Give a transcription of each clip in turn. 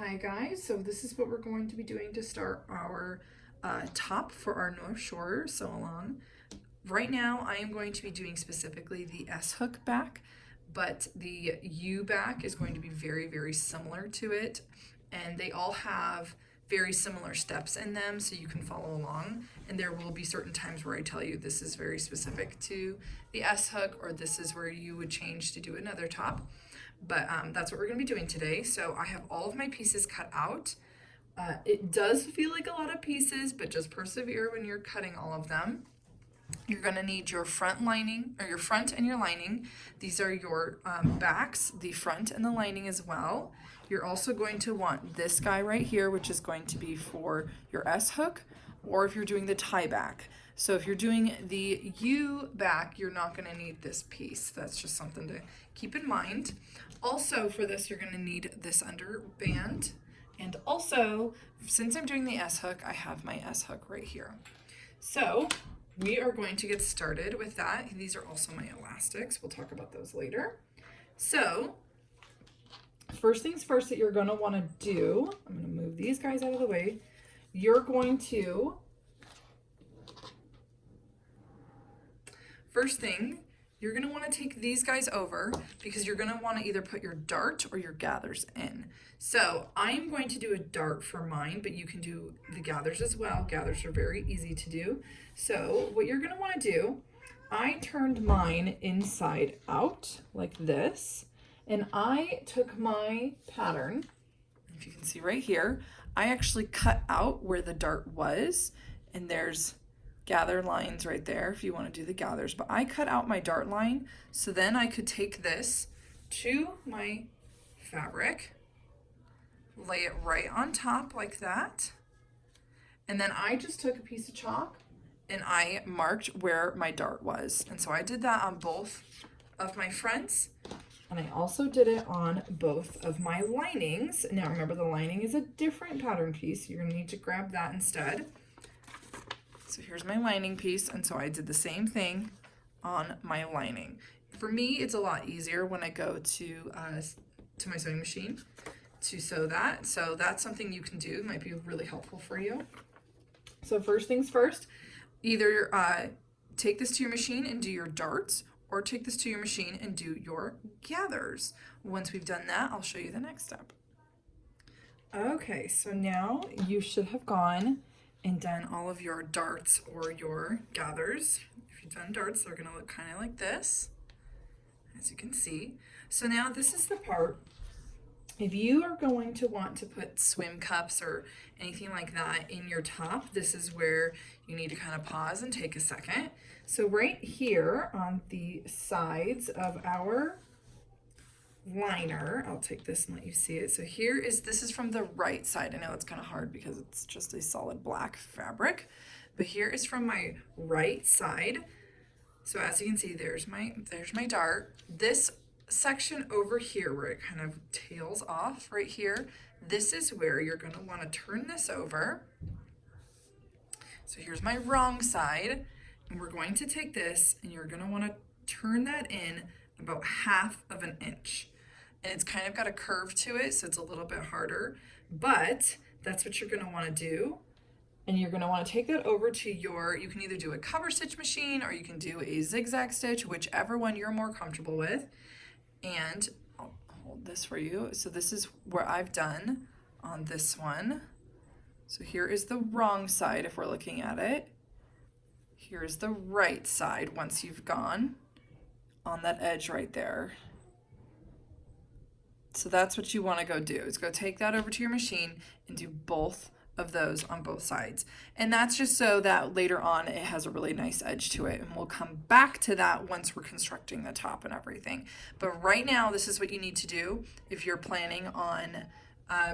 Hi guys, so this is what we're going to be doing to start our top for our North Shore sew along. Right now I am going to be doing specifically the S hook back, but the U back is going to be very similar to it, and they all have very similar steps in them so you can follow along, and there will be certain times where I tell you this is very specific to the S hook or this is where you would change to do another top. But that's what we're going to be doing today. So I have all of my pieces cut out. It does feel like a lot of pieces, but just persevere when you're cutting all of them. You're going to need your front lining, or your front and your lining. These are your backs, the front and the lining as well. You're also going to want this guy right here, which is going to be for your S hook, or if you're doing the tie back. So if you're doing the U back, you're not going to need this piece. That's just something to keep in mind. Also for this, you're going to need this under band. And also, since I'm doing the S hook, I have my S hook right here. So we are going to get started with that. These are also my elastics. We'll talk about those later. So first things first that you're going to want to do, I'm going to move these guys out of the way. You're going to, first thing, you're going to want to take these guys over because you're going to want to either put your dart or your gathers in. So I'm going to do a dart for mine, but you can do the gathers as well. Gathers are very easy to do. So what you're going to want to do, I turned mine inside out like this, and I took my pattern, if you can see right here, I actually cut out where the dart was, and there's gather lines right there if you want to do the gathers, but I cut out my dart line so then I could take this to my fabric, lay it right on top like that, and then I just took a piece of chalk and I marked where my dart was. And so I did that on both of my fronts, and I also did it on both of my linings. Now remember, the lining is a different pattern piece. You're gonna need to grab that instead. So here's my lining piece, and so I did the same thing on my lining. For me, it's a lot easier when I go to my sewing machine to sew that. So that's something you can do. It might be really helpful for you. So first things first, either take this to your machine and do your darts, or take this to your machine and do your gathers. Once we've done that, I'll show you the next step. Okay, so now you should have gone and done all of your darts or your gathers. If you've done darts, they're gonna look kind of like this, as you can see. So now this is the part, if you are going to want to put swim cups or anything like that in your top, this is where you need to kind of pause and take a second. So right here on the sides of our liner, I'll take this and let you see it. So this is from the right side. I know it's kind of hard because it's just a solid black fabric, but here is from my right side. So as you can see, there's my dart. This section over here where it kind of tails off right here, this is where you're going to want to turn this over. So here's my wrong side, and we're going to take this and you're going to want to turn that in about 1/2 of an inch. And it's kind of got a curve to it, so it's a little bit harder, but that's what you're going to want to do. And you're going to want to take that over to you can either do a cover stitch machine or you can do a zigzag stitch, whichever one you're more comfortable with. And I'll hold this for you. So this is where I've done on this one. So here is the wrong side if we're looking at it. Here's the right side once you've gone on that edge right there. So that's what you want to go do, is go take that over to your machine and do both of those on both sides. And that's just so that later on it has a really nice edge to it, and we'll come back to that once we're constructing the top and everything. But right now, this is what you need to do if you're planning on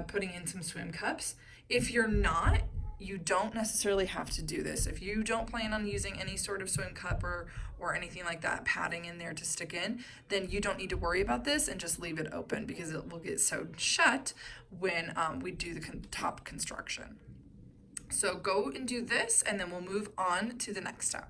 putting in some swim cups. If you're not, you don't necessarily have to do this. If you don't plan on using any sort of swim cup or anything like that, padding in there to stick in, then you don't need to worry about this and just leave it open because it will get sewed shut when we do the top construction. So go and do this, and then we'll move on to the next step.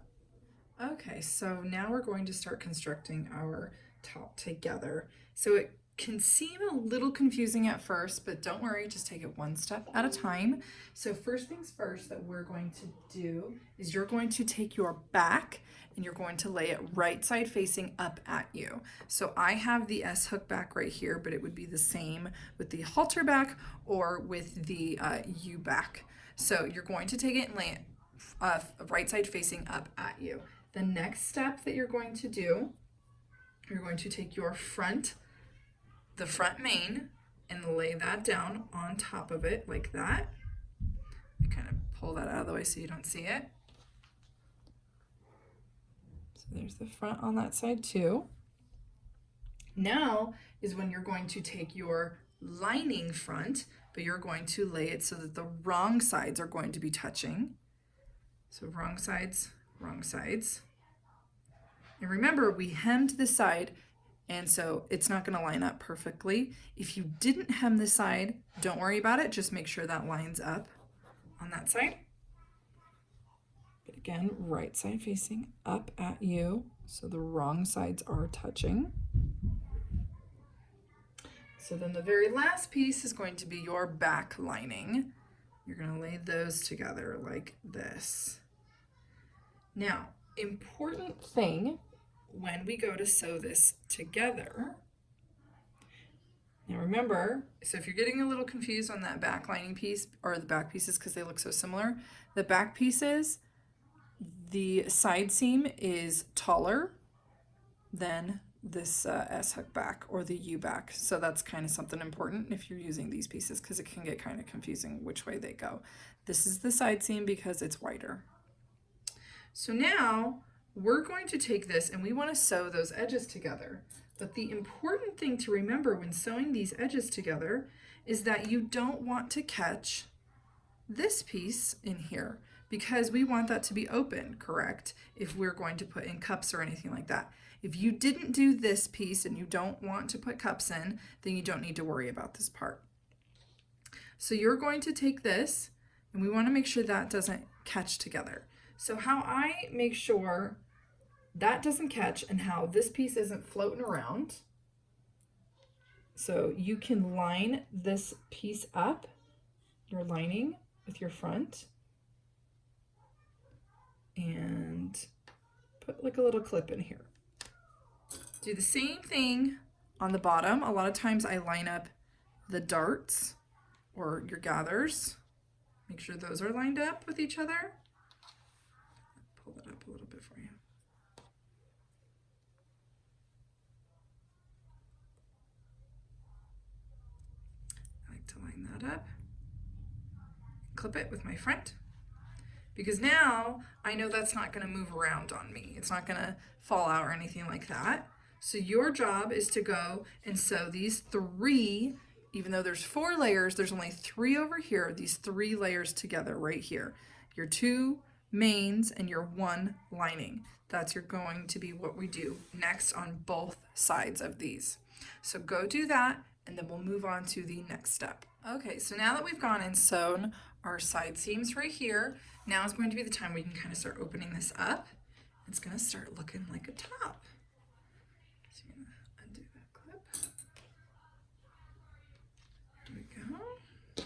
Okay, so now we're going to start constructing our top together. So can seem a little confusing at first, but don't worry, just take it one step at a time. So first things first that we're going to do is you're going to take your back and you're going to lay it right side facing up at you. So I have the S hook back right here, but it would be the same with the halter back or with the U back. So you're going to take it and lay it right side facing up at you. The next step that you're going to do, you're going to take your the front main, and lay that down on top of it like that. You kind of pull that out of the way so you don't see it. So there's the front on that side too. Now is when you're going to take your lining front, but you're going to lay it so that the wrong sides are going to be touching. So wrong sides, wrong sides. And remember, we hemmed this side, and so it's not going to line up perfectly. If you didn't hem this side, don't worry about it. Just make sure that lines up on that side. But again, right side facing up at you, so the wrong sides are touching. So then the very last piece is going to be your back lining. You're going to lay those together like this. Now, important thing when we go to sew this together, now remember, so if you're getting a little confused on that back lining piece or the back pieces because they look so similar, the back pieces, the side seam is taller than this S hook back or the U back. So that's kind of something important if you're using these pieces because it can get kind of confusing which way they go. This is the side seam because it's wider. So now we're going to take this and we want to sew those edges together. But the important thing to remember when sewing these edges together is that you don't want to catch this piece in here because we want that to be open, correct? If we're going to put in cups or anything like that. If you didn't do this piece and you don't want to put cups in, then you don't need to worry about this part. So you're going to take this and we want to make sure that doesn't catch together. So how I make sure that doesn't catch and how this piece isn't floating around. So you can line this piece up, your lining with your front, and put like a little clip in here. Do the same thing on the bottom. A lot of times I line up the darts or your gathers. Make sure those are lined up with each other. Pull that up a little bit for you. To line that up, clip it with my front, because now I know that's not going to move around on me. It's not going to fall out or anything like that. So your job is to go and sew these three, even though there's 4 layers, there's only 3 over here, these 3 layers together right here. Your 2 mains and your 1 lining. That's going to be what we do next on both sides of these. So go do that, and then we'll move on to the next step. Okay, so now that we've gone and sewn our side seams right here, now is going to be the time we can kind of start opening this up. It's going to start looking like a top. So you're going to undo that clip. There we go.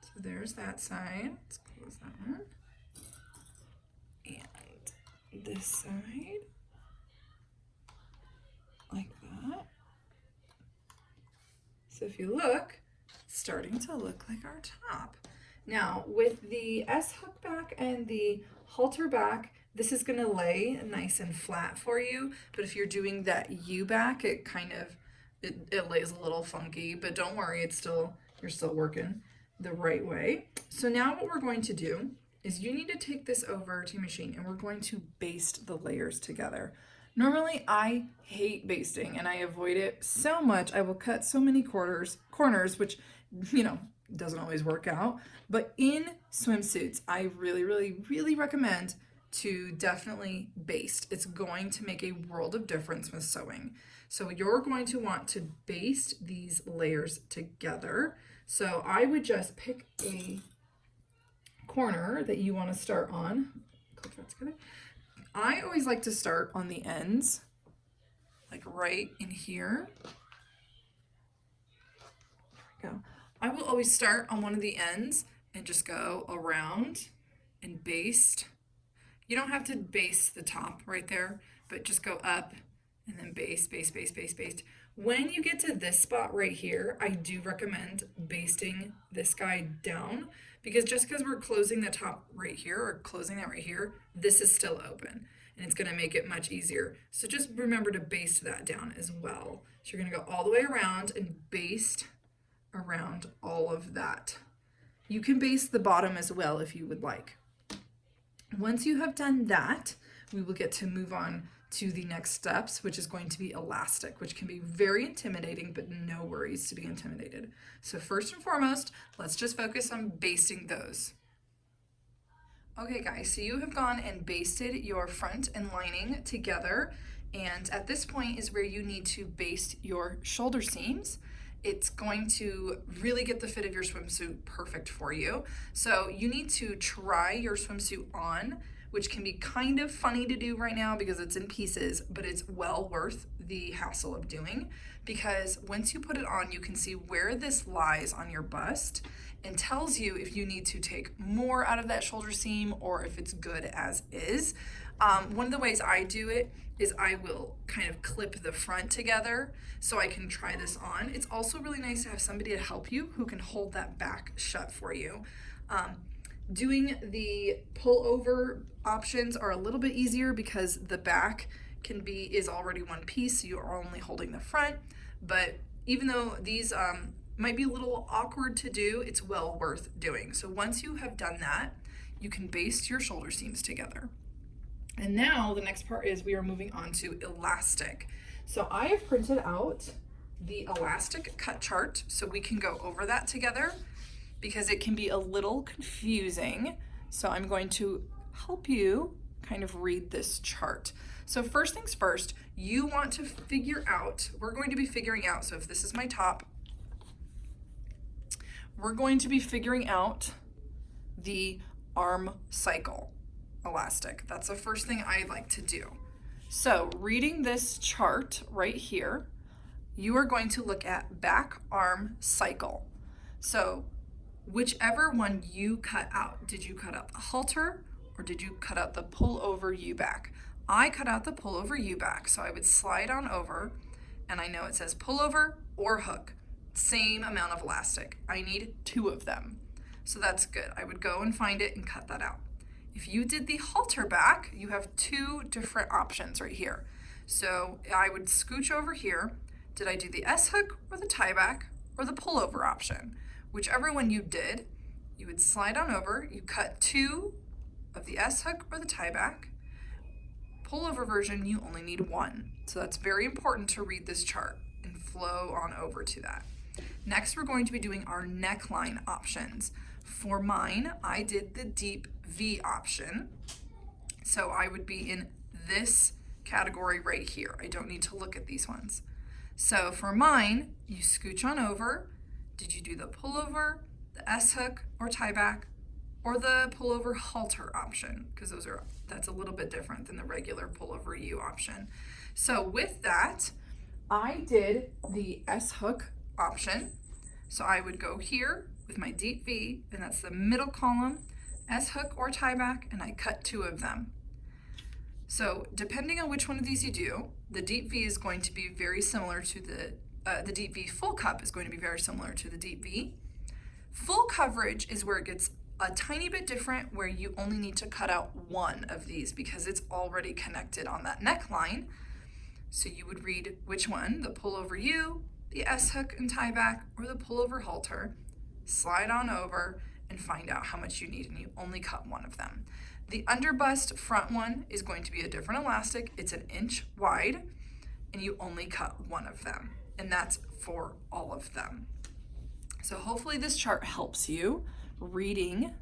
So there's that side. Let's close that one. And this side, like that. So if you look, it's starting to look like our top. Now with the S hook back and the halter back, this is going to lay nice and flat for you. But if you're doing that U back, it kind of, it lays a little funky, but don't worry, you're still working the right way. So now what we're going to do is you need to take this over to your machine and we're going to baste the layers together. Normally I hate basting and I avoid it so much. I will cut so many corners, which, doesn't always work out. But in swimsuits, I really, really, really recommend to definitely baste. It's going to make a world of difference with sewing. So you're going to want to baste these layers together. So I would just pick a corner that you want to start on. Click that together. I always like to start on the ends, like right in here. Go. I will always start on one of the ends and just go around and baste. You don't have to baste the top right there, but just go up and then baste, baste, baste, baste, baste. When you get to this spot right here, I do recommend basting this guy down, because just because we're closing the top right here or closing that right here, this is still open and it's going to make it much easier. So just remember to baste that down as well. So you're going to go all the way around and baste around all of that. You can baste the bottom as well if you would like. Once you have done that, we will get to move on to the next steps, which is going to be elastic, which can be very intimidating, but no worries to be intimidated. So first and foremost, let's just focus on basting those. Okay guys, so you have gone and basted your front and lining together, and at this point is where you need to baste your shoulder seams. It's going to really get the fit of your swimsuit perfect for you. So you need to try your swimsuit on, which can be kind of funny to do right now because it's in pieces, but it's well worth the hassle of doing, because once you put it on, you can see where this lies on your bust and tells you if you need to take more out of that shoulder seam or if it's good as is. One of the ways I do it is I will kind of clip the front together so I can try this on. It's also really nice to have somebody to help you who can hold that back shut for you. Doing the pullover options are a little bit easier because the back is already one piece, so you're only holding the front. But even though these might be a little awkward to do, it's well worth doing. So once you have done that, you can baste your shoulder seams together. And now the next part is we are moving on to elastic. So I have printed out the elastic cut chart so we can go over that together, because it can be a little confusing. So I'm going to help you kind of read this chart. So first things first, you want to figure out, we're going to be figuring out, so if this is my top, we're going to be figuring out the arm cycle elastic. That's the first thing I like to do. So reading this chart right here, you are going to look at back arm cycle. So whichever one you cut out, did you cut out the halter or did you cut out the pullover U-back? I cut out the pullover U-back, so I would slide on over, and I know it says pullover or hook, same amount of elastic. I need 2 of them, so that's good. I would go and find it and cut that out. If you did the halter back, you have 2 different options right here. So I would scooch over here. Did I do the S-hook or the tie back or the pullover option? Whichever one you did, you would slide on over, you cut 2 of the S-hook or the tie back. Pullover version, you only need 1. So that's very important to read this chart and flow on over to that. Next, we're going to be doing our neckline options. For mine, I did the deep V option. So I would be in this category right here. I don't need to look at these ones. So for mine, you scooch on over. Did you do the pullover, the S-hook or tie back, or the pullover halter option? Because that's a little bit different than the regular pullover U option. So with that, I did the S-hook option. So I would go here with my deep V, and that's the middle column, S-hook or tie back, and I cut 2 of them. So depending on which one of these you do, the deep V is going to be very similar to the deep V full cup is going to be very similar to the deep V. Full coverage is where it gets a tiny bit different, where you only need to cut out 1 of these because it's already connected on that neckline. So you would read which one, the pullover U, the S-hook and tie back, or the pullover halter, slide on over and find out how much you need, and you only cut 1 of them. The underbust front one is going to be a different elastic. It's 1 inch wide, and you only cut 1 of them, and that's for all of them. So hopefully this chart helps you reading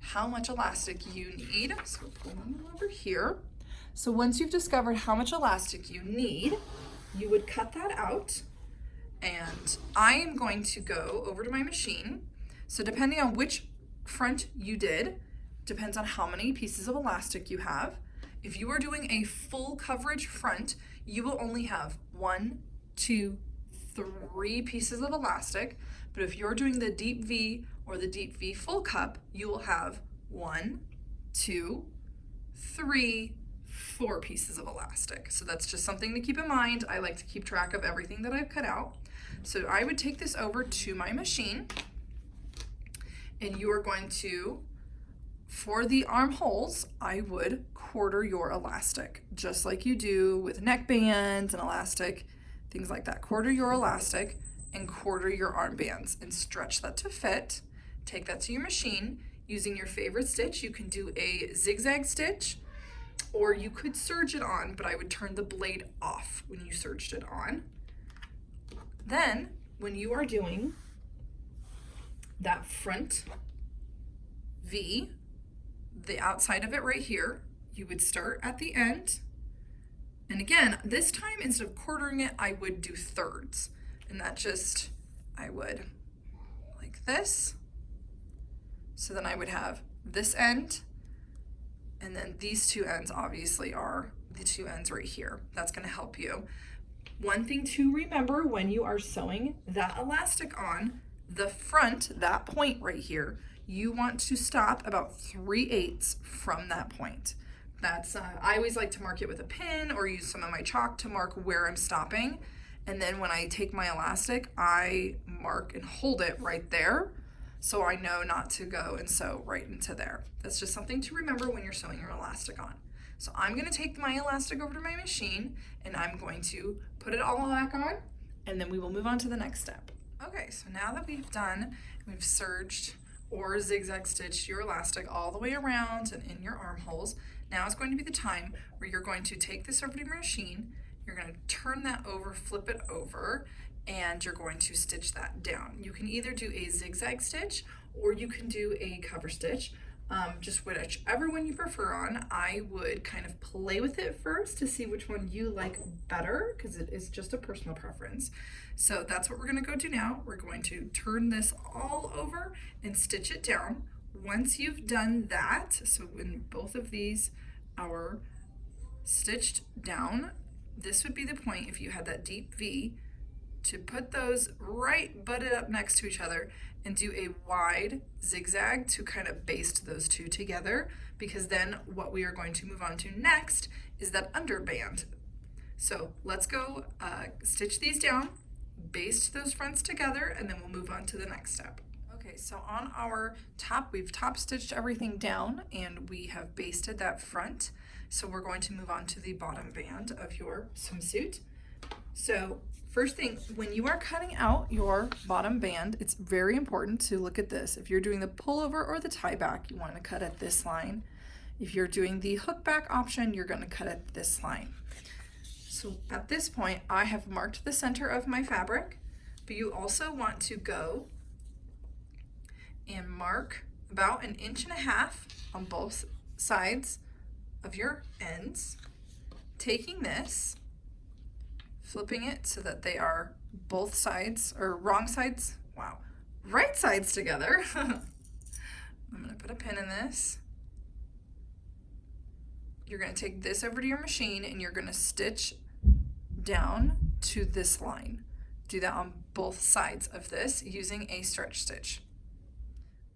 how much elastic you need. So pull them over here. So once you've discovered how much elastic you need, you would cut that out, and I am going to go over to my machine. So depending on which front you did, depends on how many pieces of elastic you have. If you are doing a full coverage front, you will only have 1, 2, 3 pieces of elastic, but if you're doing the deep V or the deep V full cup, you will have 1, 2, 3, 4 pieces of elastic. So that's just something to keep in mind. I like to keep track of everything that I've cut out. So I would take this over to my machine, and you are going to, for the armholes, I would quarter your elastic, just like you do with neck bands and elastic, things like that. Quarter your elastic and quarter your armbands and stretch that to fit. Take that to your machine. Using your favorite stitch, you can do a zigzag stitch, or you could serge it on, but I would turn the blade off when you serged it on. Then, when you are doing that front V, the outside of it right here, you would start at the end. And again, this time, instead of quartering it, I would do thirds. And that just, I would like this. So then I would have this end, and then these 2 ends obviously are the 2 ends right here. That's going to help you. One thing to remember when you are sewing that elastic on, the front, that point right here, you want to stop about 3/8 from that point. That's, I always like to mark it with a pin or use some of my chalk to mark where I'm stopping. And then when I take my elastic, I mark and hold it right there, so I know not to go and sew right into there. That's just something to remember when you're sewing your elastic on. So I'm gonna take my elastic over to my machine, and I'm going to put it all back on, and then we will move on to the next step. Okay, so now that we've serged or zigzag stitched your elastic all the way around and in your armholes, now is going to be the time where you're going to take this over to your machine, you're gonna turn that over, flip it over, and you're going to stitch that down. You can either do a zigzag stitch or you can do a cover stitch, just whichever one you prefer on. I would kind of play with it first to see which one you like better, because it is just a personal preference. So that's what we're gonna go do now. We're going to turn this all over and stitch it down. Once you've done that, so when both of these are stitched down, this would be the point, if you had that deep V, to put those right butted up next to each other and do a wide zigzag to kind of baste those 2 together, because then what we are going to move on to next is that underband. So let's go stitch these down, baste those fronts together, and then we'll move on to the next step. Okay, so on our top, we've top stitched everything down and we have basted that front. So we're going to move on to the bottom band of your swimsuit. So first thing, when you are cutting out your bottom band, it's very important to look at this. If you're doing the pullover or the tie back, you want to cut at this line. If you're doing the hook back option, you're going to cut at this line. So at this point, I have marked the center of my fabric, but you also want to go and mark about 1.5 inches on both sides of your ends, taking this, flipping it so that they are both sides, or right sides together. I'm gonna put a pin in this. You're gonna take this over to your machine and you're gonna stitch down to this line. Do that on both sides of this using a stretch stitch.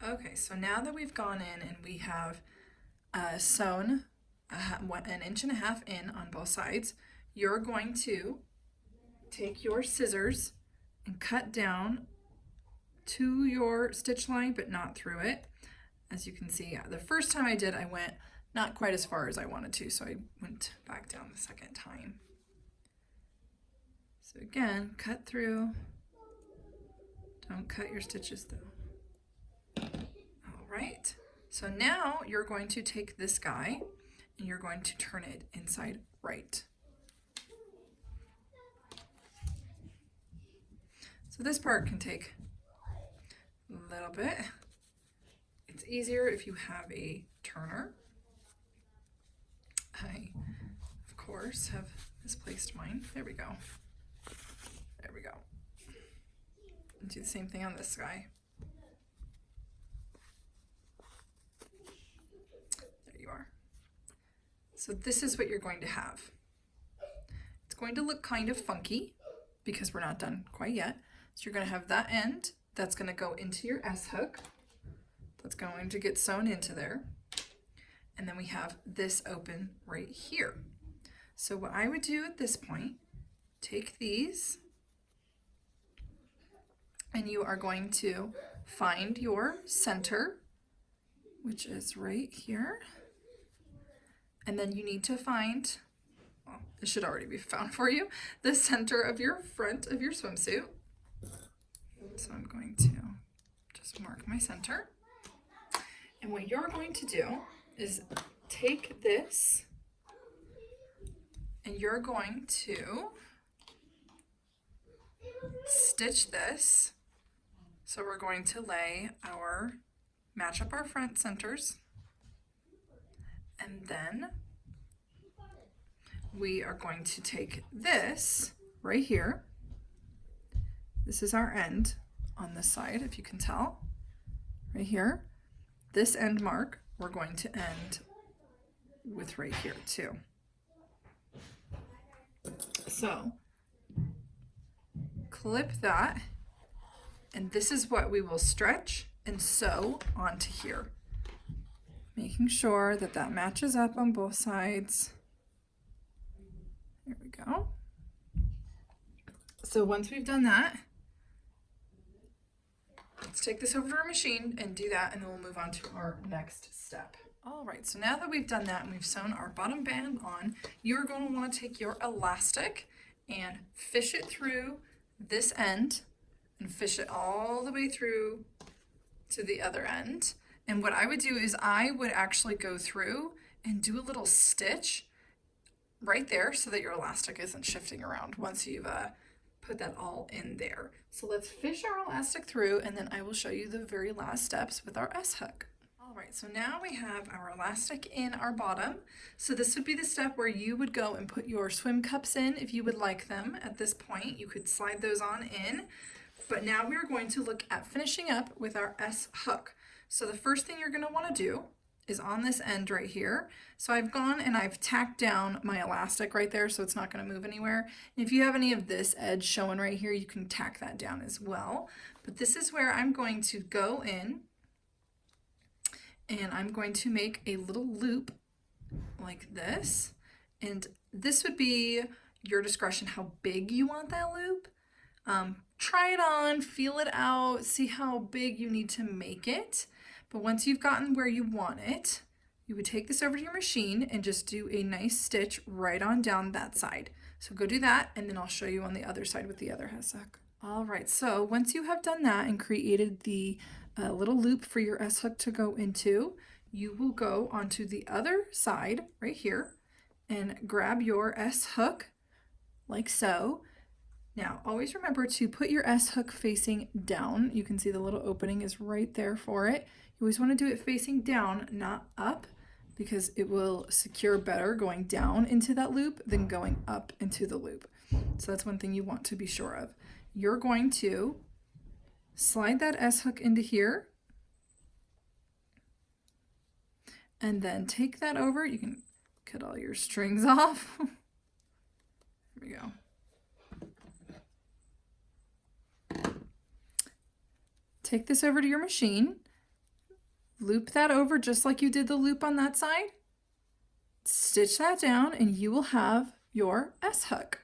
Okay, so now that we've gone in and we have sewn 1.5 inches in on both sides, you're going to take your scissors and cut down to your stitch line, but not through it. As you can see, the first time I did, I went not quite as far as I wanted to, so I went back down the second time. So again, cut through. Don't cut your stitches though. All right, so now you're going to take this guy and you're going to turn it inside right. So this part can take a little bit. It's easier if you have a turner. I, of course, have misplaced mine. There we go. There we go. And do the same thing on this guy. There you are. So this is what you're going to have. It's going to look kind of funky, because we're not done quite yet. So you're going to have that end that's going to go into your S hook. That's going to get sewn into there. And then we have this open right here. So what I would do at this point, take these, and you are going to find your center, which is right here. And then you need to find, well, it should already be found for you, the center of your front of your swimsuit. So I'm going to just mark my center. And what you're going to do is take this and you're going to stitch this. So we're going to match up our front centers, and then we are going to take this right here. This is our end on this side, if you can tell, right here. This end mark, we're going to end with right here too. So clip that, and this is what we will stretch and sew onto here, making sure that that matches up on both sides. There we go. So once we've done that, let's take this over to our machine and do that, and then we'll move on to our next step. All right, so now that we've done that and we've sewn our bottom band on, you're going to want to take your elastic and fish it through this end and fish it all the way through to the other end. And what I would do is I would actually go through and do a little stitch right there so that your elastic isn't shifting around once you've put that all in there. So let's fish our elastic through, and then I will show you the very last steps with our S hook. All right, so now we have our elastic in our bottom. So this would be the step where you would go and put your swim cups in if you would like them. At this point, you could slide those on in. But now we're going to look at finishing up with our S hook. So the first thing you're going to want to do is on this end right here. So I've gone and I've tacked down my elastic right there so it's not going to move anywhere. And if you have any of this edge showing right here, you can tack that down as well. But this is where I'm going to go in and I'm going to make a little loop like this. And this would be your discretion how big you want that loop. Try it on, feel it out, see how big you need to make it. But once you've gotten where you want it, you would take this over to your machine and just do a nice stitch right on down that side. So go do that, and then I'll show you on the other side with the other S hook. All right, so once you have done that and created the little loop for your S hook to go into, you will go onto the other side right here and grab your S hook like so. Now, always remember to put your S hook facing down. You can see the little opening is right there for it. You always want to do it facing down, not up, because it will secure better going down into that loop than going up into the loop. So that's one thing you want to be sure of. You're going to slide that S hook into here, and then take that over. You can cut all your strings off. There we go. Take this over to your machine, loop that over just like you did the loop on that side, stitch that down, and you will have your S hook.